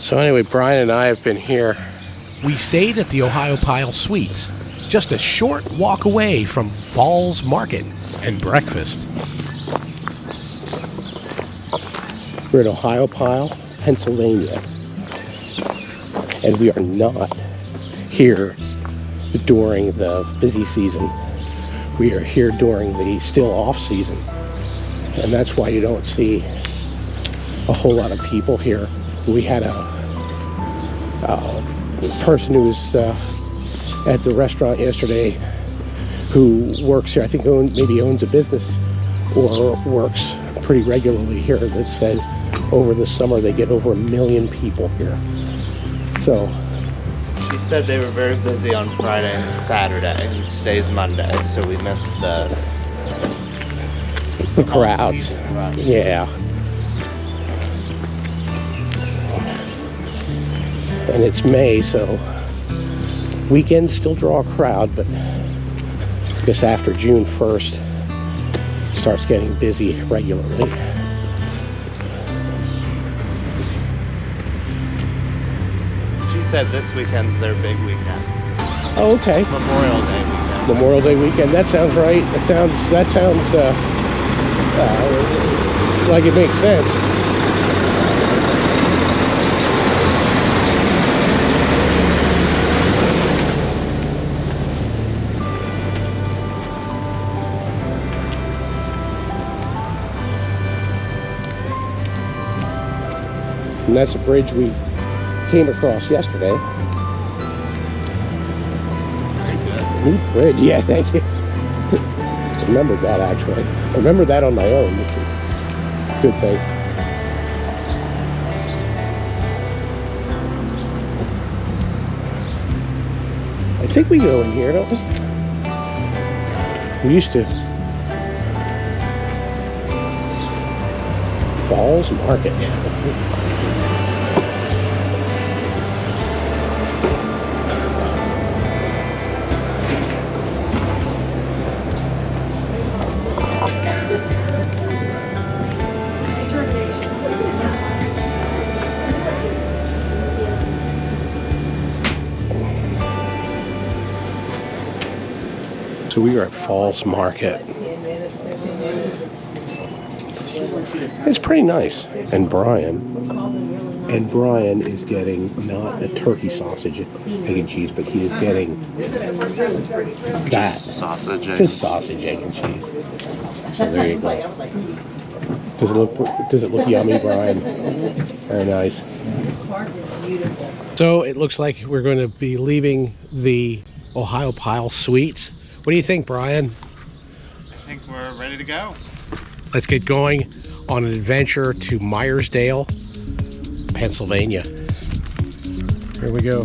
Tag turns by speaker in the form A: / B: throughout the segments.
A: So anyway, Brian and I have been here.
B: We stayed at the Ohio Pile Suites, just a short walk away from Falls Market and breakfast.
A: We're at Ohio Pile, Pennsylvania. And we are not here during the busy season. We are here during the still off season. And that's why you don't see a whole lot of people here. We had a person who was at the restaurant yesterday who works here, I think maybe owns a business or works pretty regularly here, that said over the summer they get over 1 million people here. So
C: she said they were very busy on Friday and Saturday, and today's Monday, so we missed the
A: crowds. Yeah. And it's May, so weekends still draw a crowd, but I guess after June 1st it starts getting busy regularly.
C: She said this weekend's their big weekend.
A: Oh, okay.
C: Memorial Day weekend.
A: Memorial Day weekend. That sounds right. That sounds like it makes sense. And that's a bridge we came across yesterday.
C: Very good.
A: Neat bridge, yeah, thank you. I remembered that actually. I remembered that on my own, which is a good thing. I think we go in here, don't we? We used to. Falls Market.
C: Yeah.
A: So we are at Falls Market. It's pretty nice. And Brian is getting not a turkey sausage, egg and cheese, but he is getting that. Just sausage, egg and cheese. So there you go. Does it look yummy, Brian? Very nice. So it looks like we're going to be leaving the Ohio Pile Suites. What do you think, Brian?
C: I think we're ready to go.
A: Let's get going on an adventure to Myersdale, Pennsylvania. Here we go.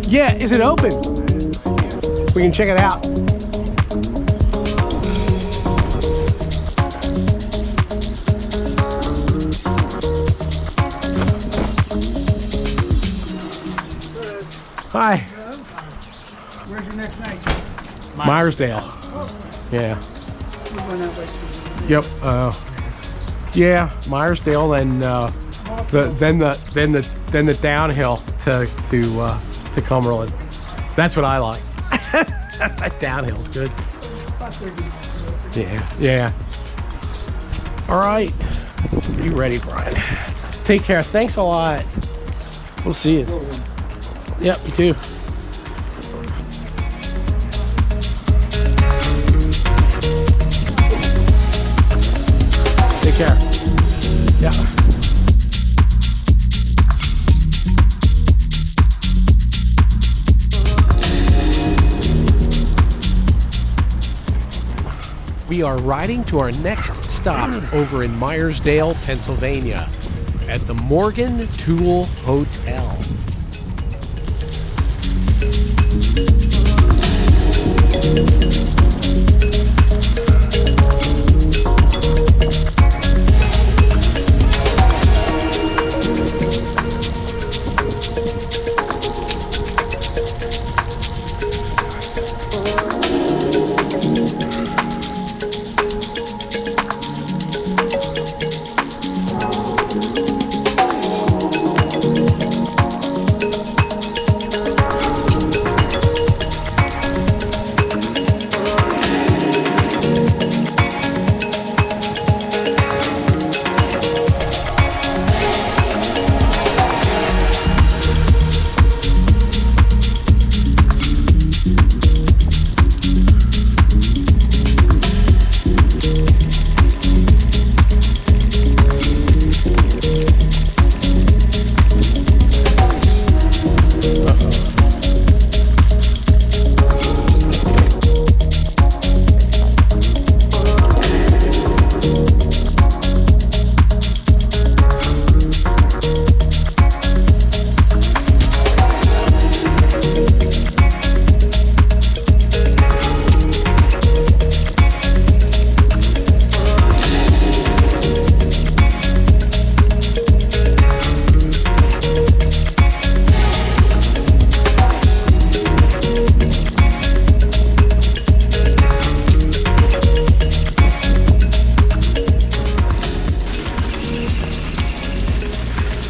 A: Yeah, is it open? We can check it out. Hi.
D: Where's your next night?
A: Myersdale. Yeah. Yep. Yeah, Myersdale, then the downhill to Cumberland. That's what I like. That downhill's good. Yeah. All right. Are you ready, Brian? Take care. Thanks a lot. We'll see you. Yep, you too. Take care. Yeah.
B: We are riding to our next stop over in Myersdale, Pennsylvania, at the Morgan Tool Hotel.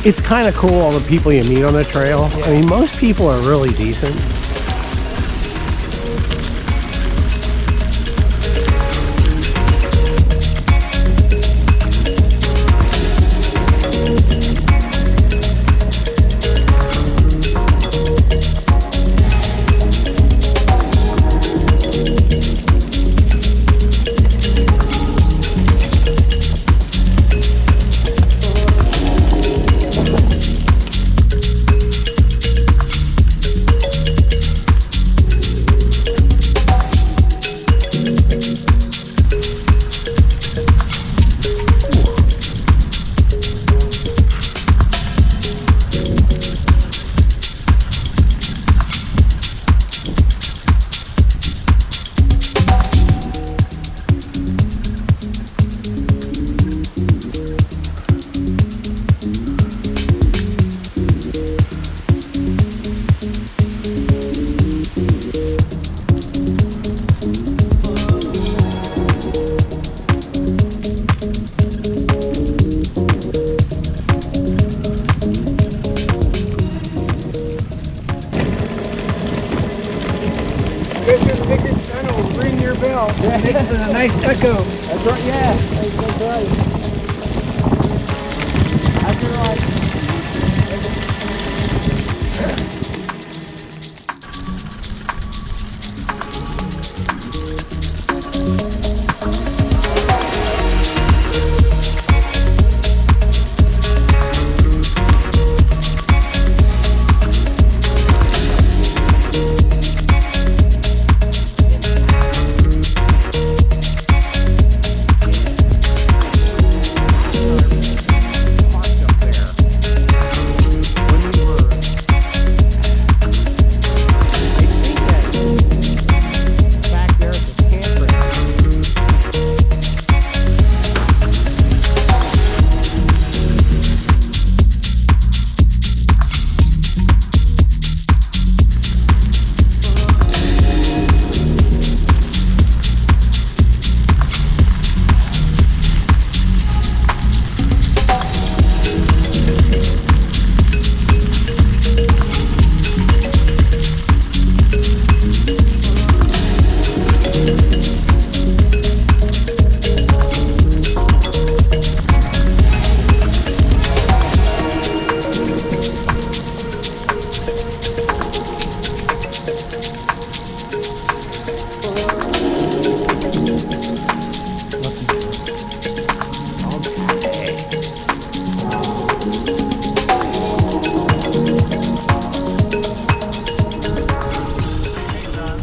A: It's kind of cool, all the people you meet on the trail. I mean, most people are really decent.
D: Ring your bell. Yeah, this is a nice echo.
A: That's right, yeah. That's right. That's right.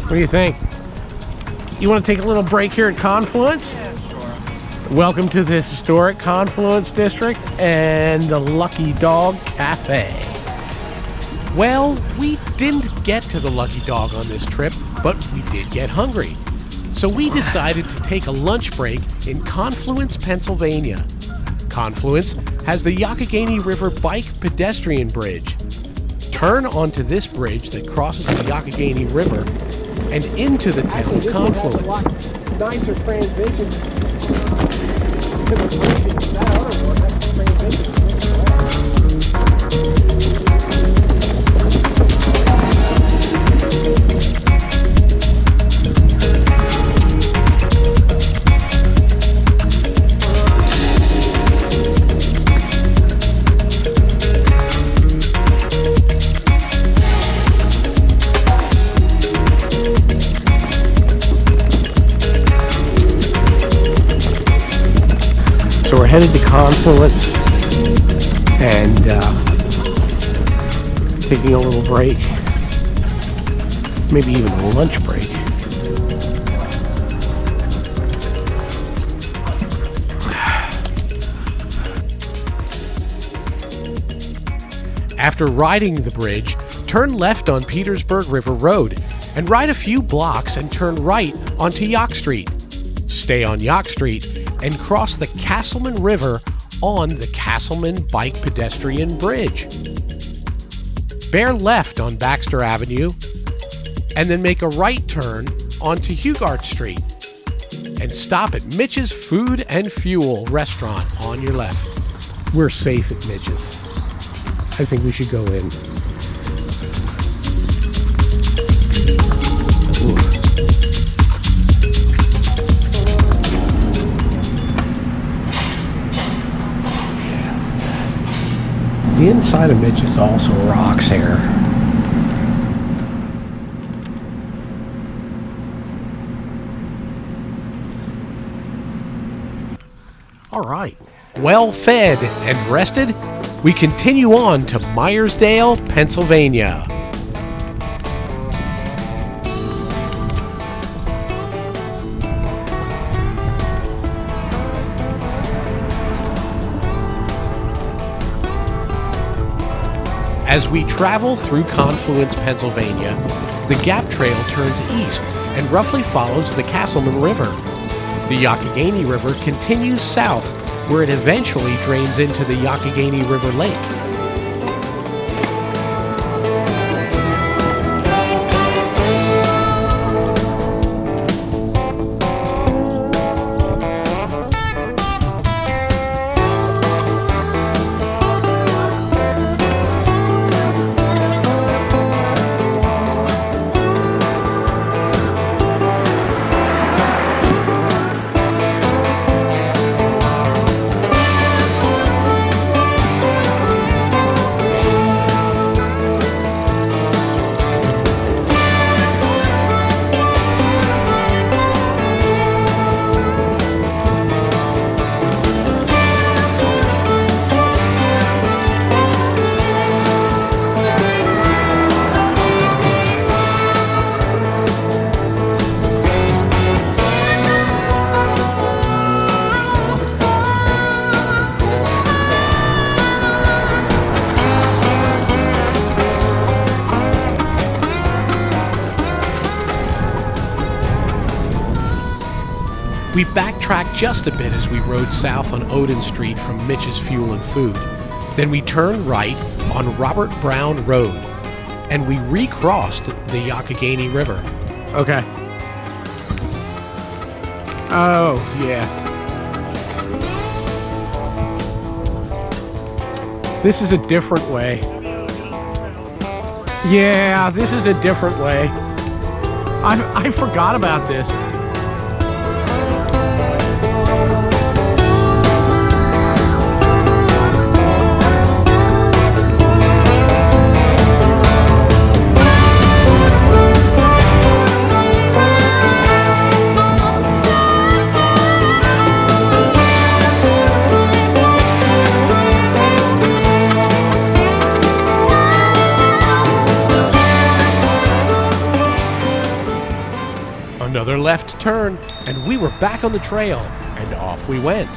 A: What do you think? You want to take a little break here at Confluence?
C: Yeah, sure.
A: Welcome to the historic Confluence District and the Lucky Dog Cafe.
B: Well, we didn't get to the Lucky Dog on this trip, but we did get hungry. So we decided to take a lunch break in Confluence, Pennsylvania. Confluence has the Youghiogheny River Bike Pedestrian Bridge. Turn onto this bridge that crosses the Youghiogheny River and into the town of Confluence.
A: Nicer transition to the bridge. That other one, that's transition. So we're headed to Confluence and taking a little break, maybe even a lunch break.
B: After riding the bridge, turn left on Petersburg River Road and ride a few blocks and turn right onto Yonge Street. Stay on Yonge Street and cross the Castleman River on the Castleman Bike Pedestrian Bridge. Bear left on Baxter Avenue and then make a right turn onto Hugart Street and stop at Mitch's Food and Fuel restaurant on your left.
A: We're safe at Mitch's. I think we should go in. The inside of Mitch is also rocks here. All right.
B: Well fed and rested, we continue on to Myersdale, Pennsylvania. As we travel through Confluence, Pennsylvania, the Gap Trail turns east and roughly follows the Castleman River. The Youghiogheny River continues south, where it eventually drains into the Youghiogheny River Lake. We backtracked just a bit as we rode south on Odin Street from Mitch's Fuel and Food. Then we turned right on Robert Brown Road, and we recrossed the Youghiogheny River.
A: Okay. Oh, yeah. This is a different way. Yeah, this is a different way. I forgot about this.
B: Another left turn, and we were back on the trail, and off we went.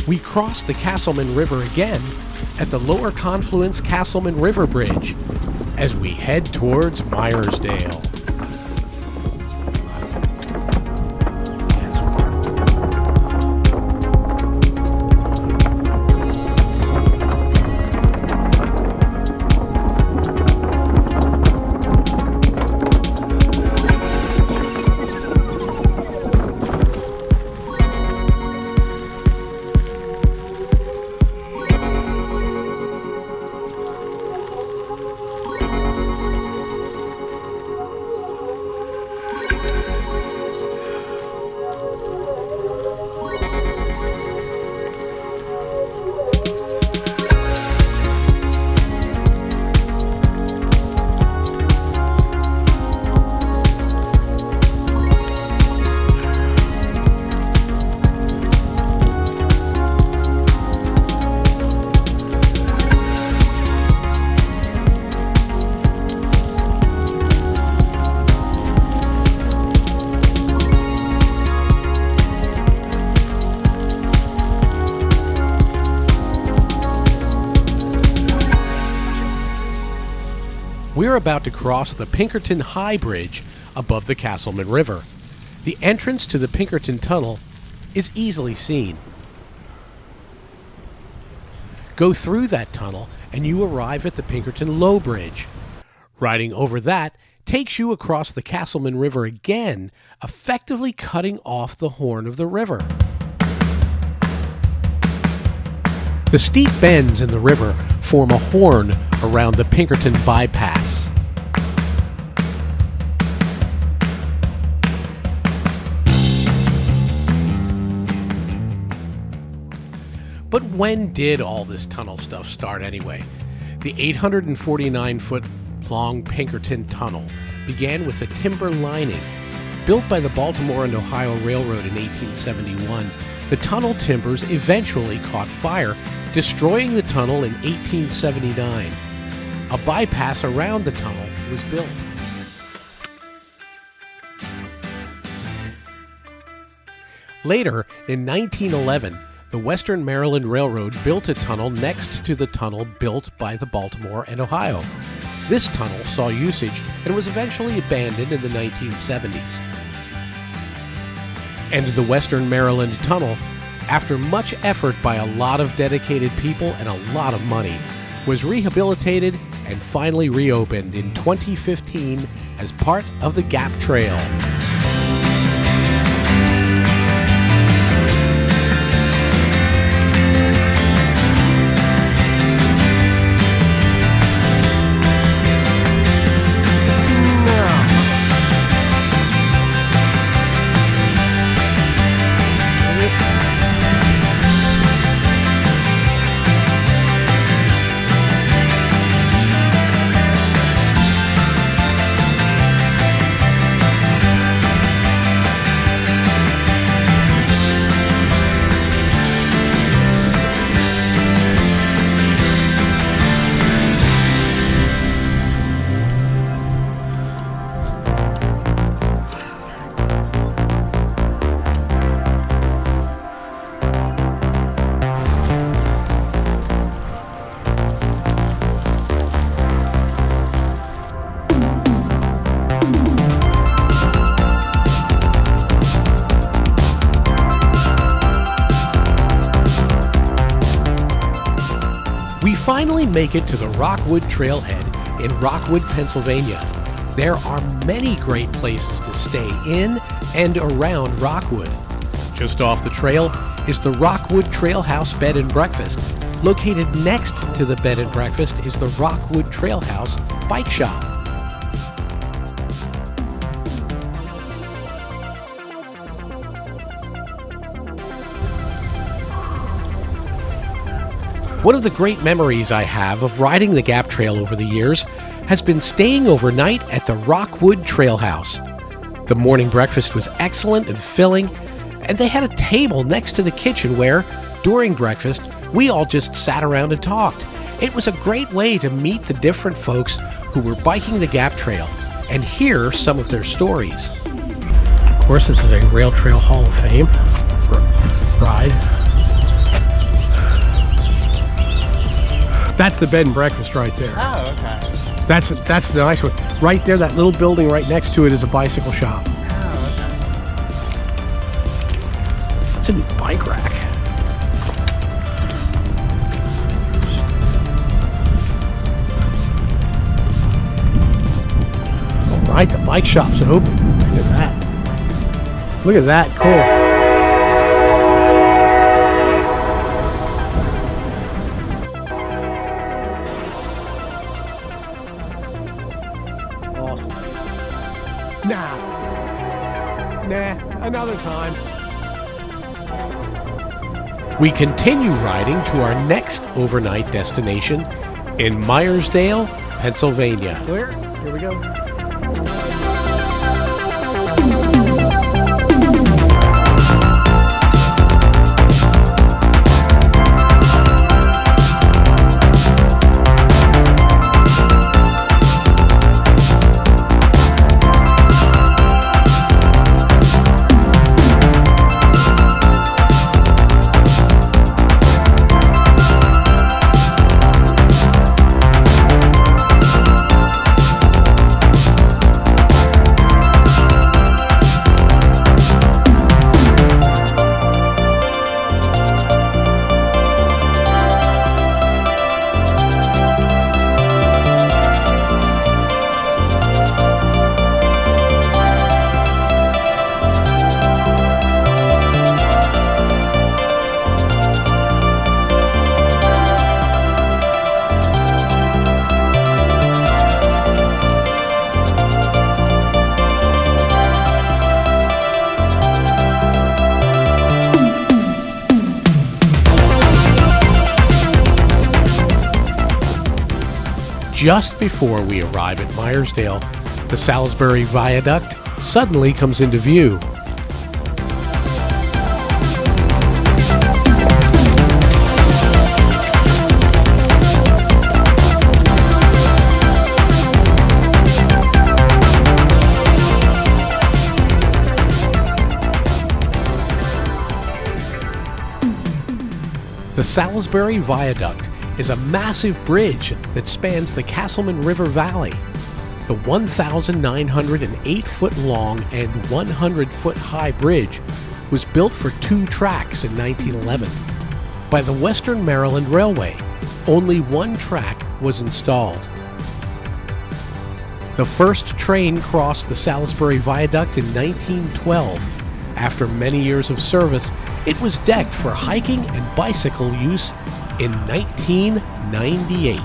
B: We cross the Castleman River again at the lower confluence Castleman River Bridge as we head towards Myersdale. We're about to cross the Pinkerton High Bridge above the Castleman River. The entrance to the Pinkerton Tunnel is easily seen. Go through that tunnel and you arrive at the Pinkerton Low Bridge. Riding over that takes you across the Castleman River again, effectively cutting off the horn of the river. The steep bends in the river form a horn around the Pinkerton bypass. But when did all this tunnel stuff start anyway? The 849-foot long Pinkerton Tunnel began with a timber lining. Built by the Baltimore and Ohio Railroad in 1871, the tunnel timbers eventually caught fire, destroying the tunnel in 1879. A bypass around the tunnel was built. Later, in 1911, the Western Maryland Railroad built a tunnel next to the tunnel built by the Baltimore and Ohio. This tunnel saw usage and was eventually abandoned in the 1970s. And the Western Maryland Tunnel, after much effort by a lot of dedicated people and a lot of money, was rehabilitated and finally reopened in 2015 as part of the Gap Trail. We finally make it to the Rockwood Trailhead in Rockwood, Pennsylvania. There are many great places to stay in and around Rockwood. Just off the trail is the Rockwood Trail House Bed and Breakfast. Located next to the bed and breakfast is the Rockwood Trail House Bike Shop. One of the great memories I have of riding the Gap Trail over the years has been staying overnight at the Rockwood Trail House. The morning breakfast was excellent and filling, and they had a table next to the kitchen where, during breakfast, we all just sat around and talked. It was a great way to meet the different folks who were biking the Gap Trail and hear some of their stories. Of course, this is a Rail Trail Hall of Fame ride.
A: That's the bed and breakfast right there.
C: Oh, okay.
A: That's the nice one. Right there, that little building right next to it is a bicycle shop.
C: Oh, okay.
A: It's a neat bike rack. All right, the bike shop's open. Look at that. Look at that, cool. Nah, another time.
B: We continue riding to our next overnight destination in Myersdale, Pennsylvania.
A: Clear? Here we go.
B: Just before we arrive at Myersdale, the Salisbury Viaduct suddenly comes into view. The Salisbury Viaduct is a massive bridge that spans the Castleman River Valley. The 1,908-foot long and 100-foot high bridge was built for 2 tracks in 1911 by the Western Maryland Railway. Only 1 track was installed. The first train crossed the Salisbury Viaduct in 1912. After many years of service, it was decked for hiking and bicycle use in 1998.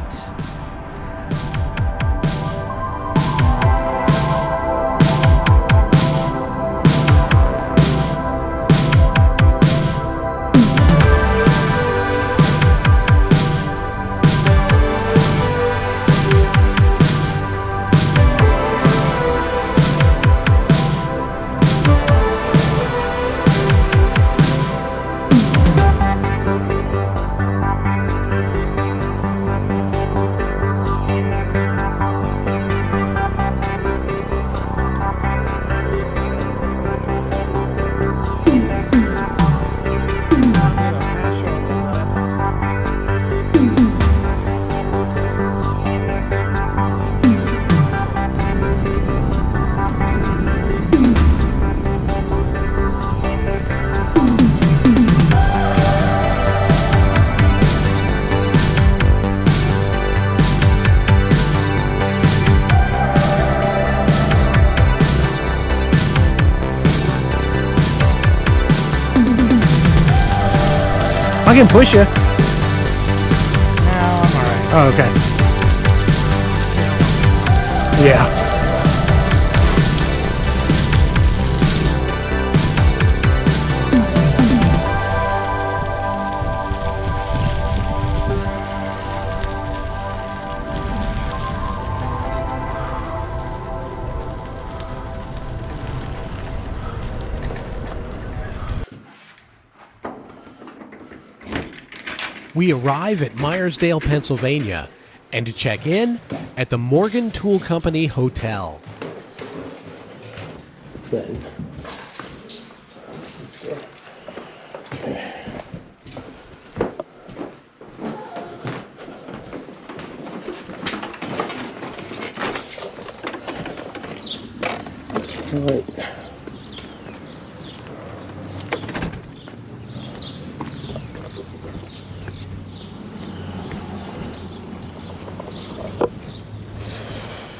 A: I can push you.
C: No, I'm alright.
A: Oh, okay. Yeah.
B: We arrive at Myersdale, Pennsylvania, and to check in at the Morgan Tool Company Hotel.
A: Then. Okay. All right.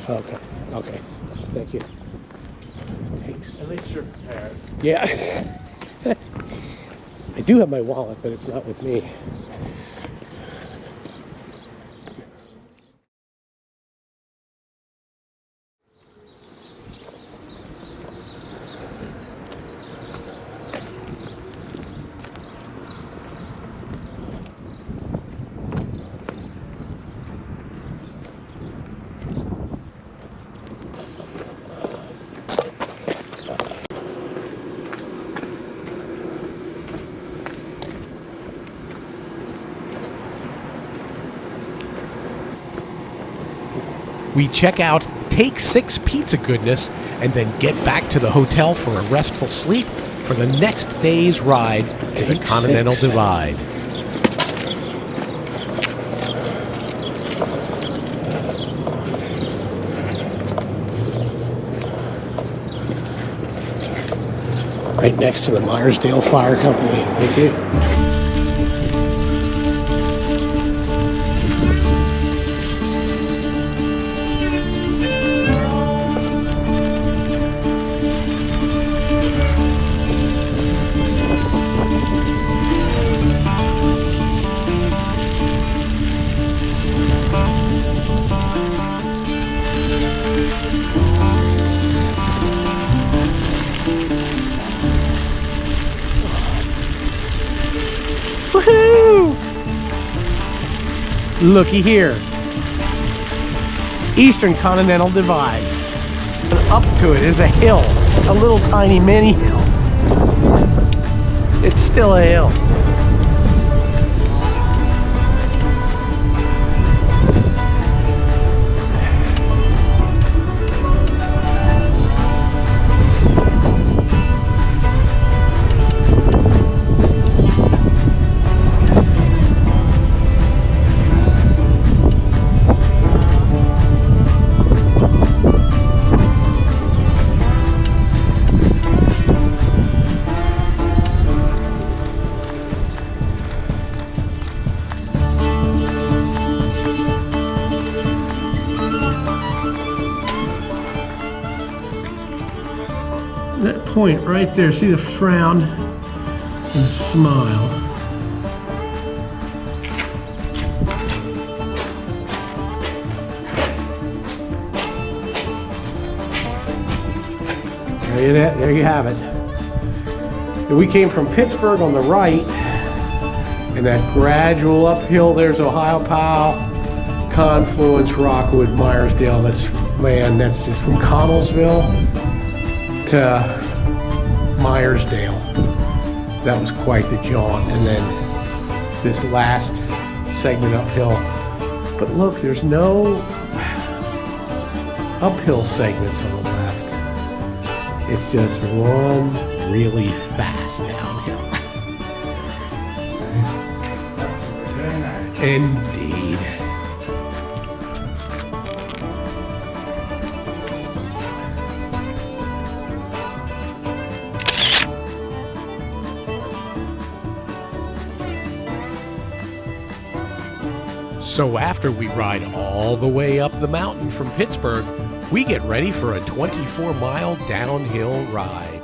A: Okay. Okay. Thank you. Thanks.
C: At least you're prepared.
A: Yeah. I do have my wallet, but it's not with me.
B: We check out Take 6 Pizza Goodness and then get back to the hotel for a restful sleep for the next day's ride to the
A: Take
B: Continental
A: 6.
B: Divide.
A: Right next to the Myersdale Fire Company. Thank you. Woohoo! Looky here. Eastern Continental Divide. And up to it is a hill. A little tiny mini hill. It's still a hill. That point right there, see the frown and the smile. There you have it. And we came from Pittsburgh on the right, and that gradual uphill, there's Ohio Powell, Confluence, Rockwood, Myersdale. That's just from Connellsville to Myersdale. That was quite the jaunt. And then this last segment uphill. But look, there's no uphill segments on the left. It's just one really fast downhill. Indeed.
B: So after we ride all the way up the mountain from Pittsburgh, we get ready for a 24-mile downhill ride.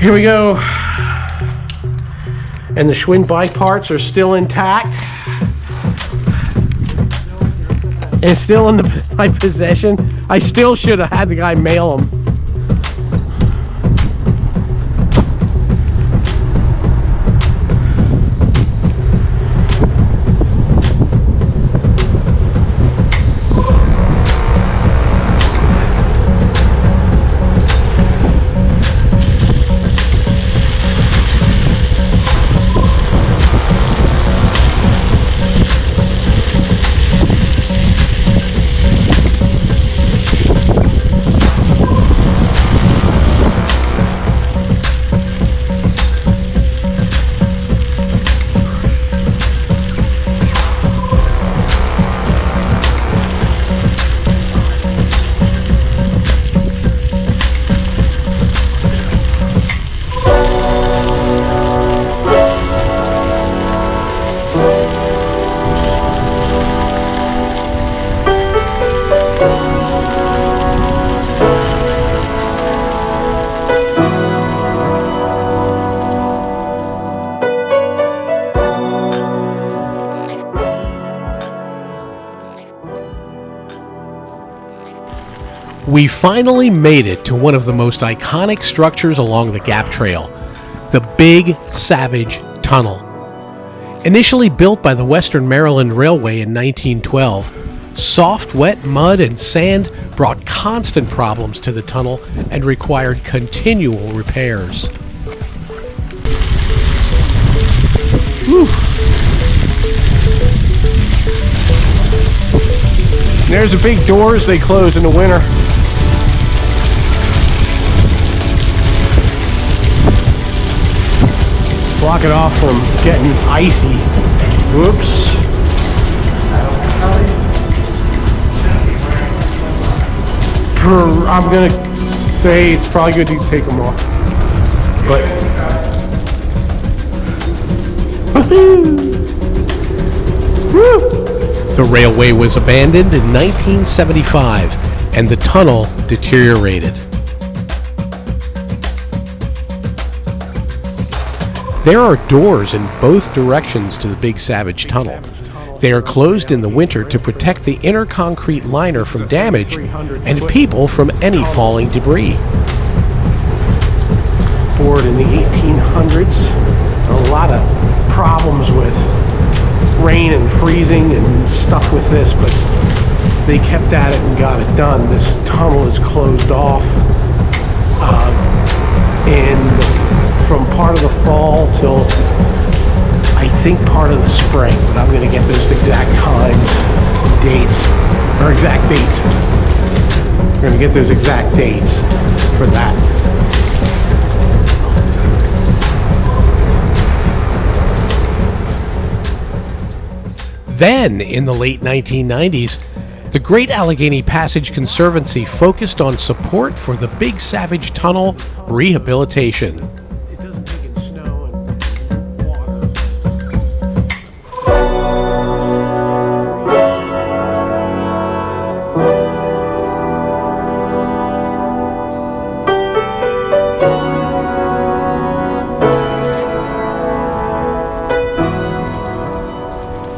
A: Here we go. And the Schwinn bike parts are still intact. And still in my possession. I still should have had the guy mail them.
B: We finally made it to one of the most iconic structures along the Gap Trail, the Big Savage Tunnel. Initially built by the Western Maryland Railway in 1912, soft, wet mud and sand brought constant problems to the tunnel and required continual repairs.
A: Whew. There's the big doors, they close in the winter. Block it off from getting icy. Whoops. I'm gonna say it's probably good to take them off. But
B: the railway was abandoned in 1975 and the tunnel deteriorated. There are doors in both directions to the Big Savage Tunnel. They are closed in the winter to protect the inner concrete liner from damage and people from any falling debris.
A: Board in the 1800s. A lot of problems with rain and freezing and stuff with this, but they kept at it and got it done. This tunnel is closed off from part of the fall till I think part of the spring, but I'm going to get those exact times, dates, or exact dates. We're going to get those exact dates for that.
B: Then, in the late 1990s, the Great Allegheny Passage Conservancy focused on support for the Big Savage Tunnel rehabilitation.
A: It doesn't take in snow and water.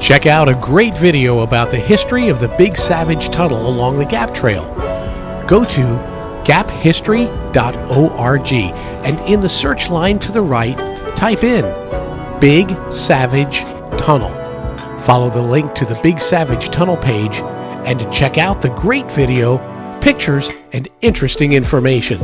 B: Check out a great video about the history of the Big Savage Tunnel along the Gap Trail. Go to gaphistory.org and in the search line to the right, type in Big Savage Tunnel. Follow the link to the Big Savage Tunnel page and check out the great video, pictures, and interesting information.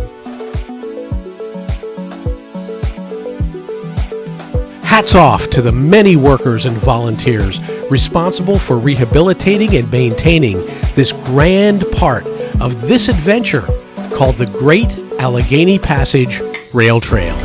B: Hats off to the many workers and volunteers responsible for rehabilitating and maintaining this grand part of this adventure called the Great Allegheny Passage Rail Trail.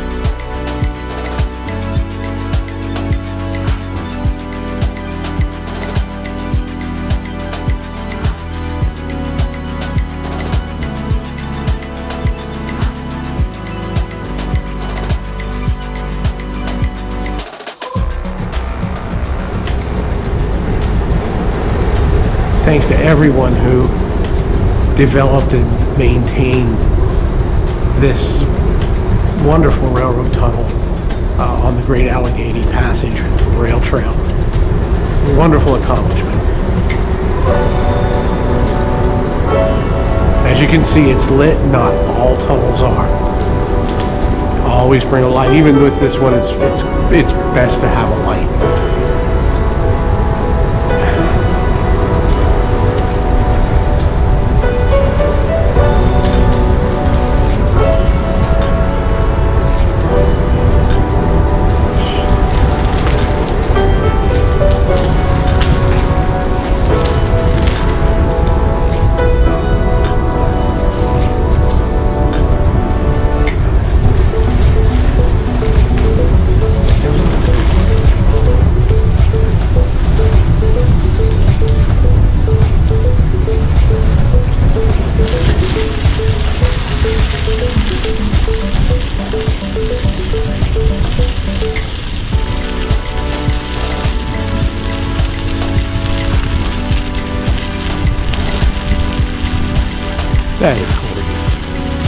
A: Thanks to everyone who developed and maintained this wonderful railroad tunnel on the Great Allegheny Passage Rail Trail. Wonderful accomplishment. As you can see, it's lit. Not all tunnels are. Always bring a light. Even with this one, it's best to have a light. That is gorgeous.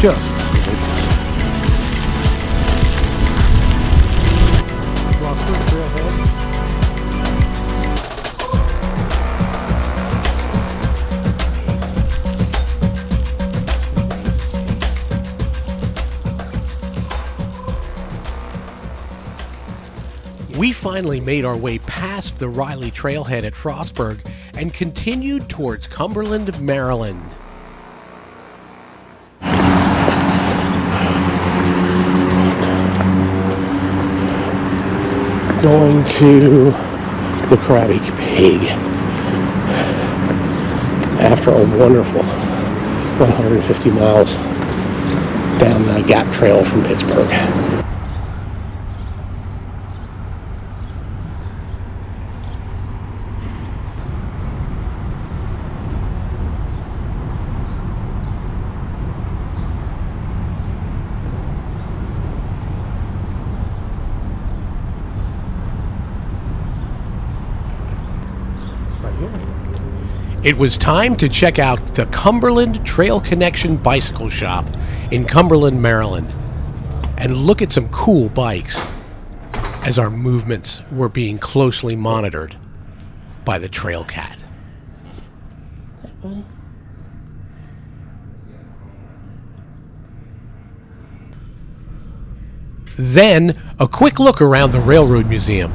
A: Just gorgeous.
B: finally made our way past the Riley Trailhead at Frostburg and continued towards Cumberland, Maryland.
A: Going to the CRABBY Pig after a wonderful 150 miles down the Gap Trail from Pittsburgh.
B: It was time to check out the Cumberland Trail Connection Bicycle Shop in Cumberland, Maryland, and look at some cool bikes as our movements were being closely monitored by the Trail Cat. Then, a quick look around the Railroad Museum.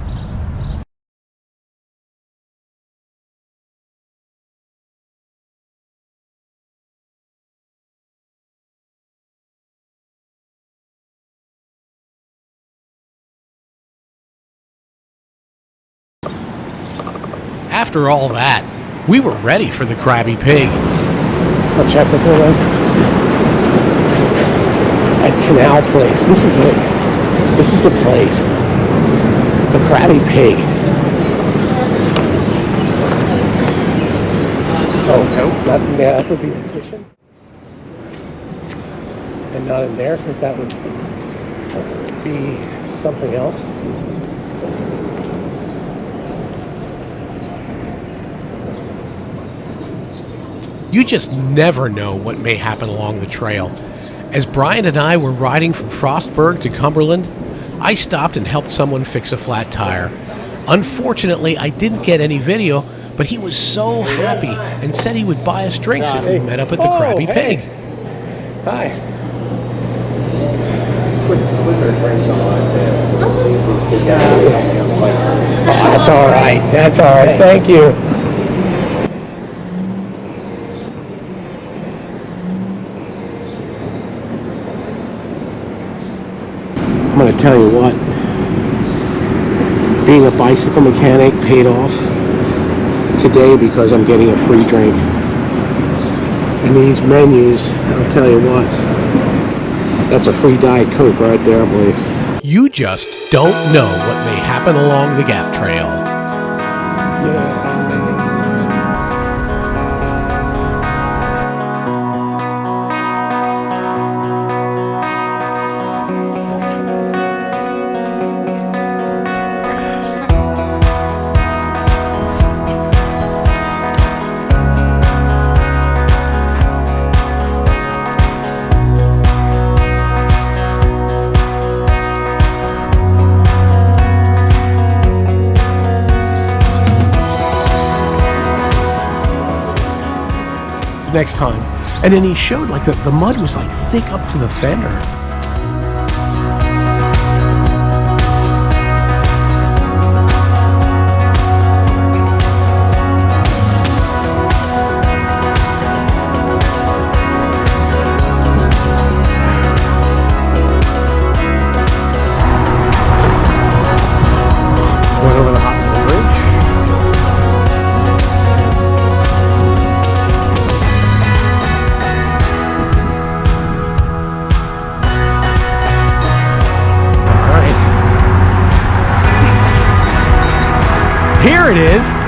B: After all that, we were ready for the CRABBY Pig.
A: I'll check with her then. At Canal Place. This is it. This is the place. The CRABBY Pig. Oh, no, not in there. That would be the kitchen. And not in there, because that would be something else.
B: You just never know what may happen along the trail. As Brian and I were riding from Frostburg to Cumberland, I stopped and helped someone fix a flat tire. Unfortunately, I didn't get any video, but he was so happy and said he would buy us drinks if we met up at the CRABBY Pig.
A: Hi. Oh, that's all right. That's all right. Thank you. I'm going to tell you what, being a bicycle mechanic paid off today because I'm getting a free drink. And these menus, I'll tell you what, that's a free Diet Coke right there, I believe.
B: You just don't know what may happen along the Gap Trail.
A: Yeah. Next time. And then he showed like the mud was like thick up to the fender. Went over the Hot Mill Bridge. Here it is.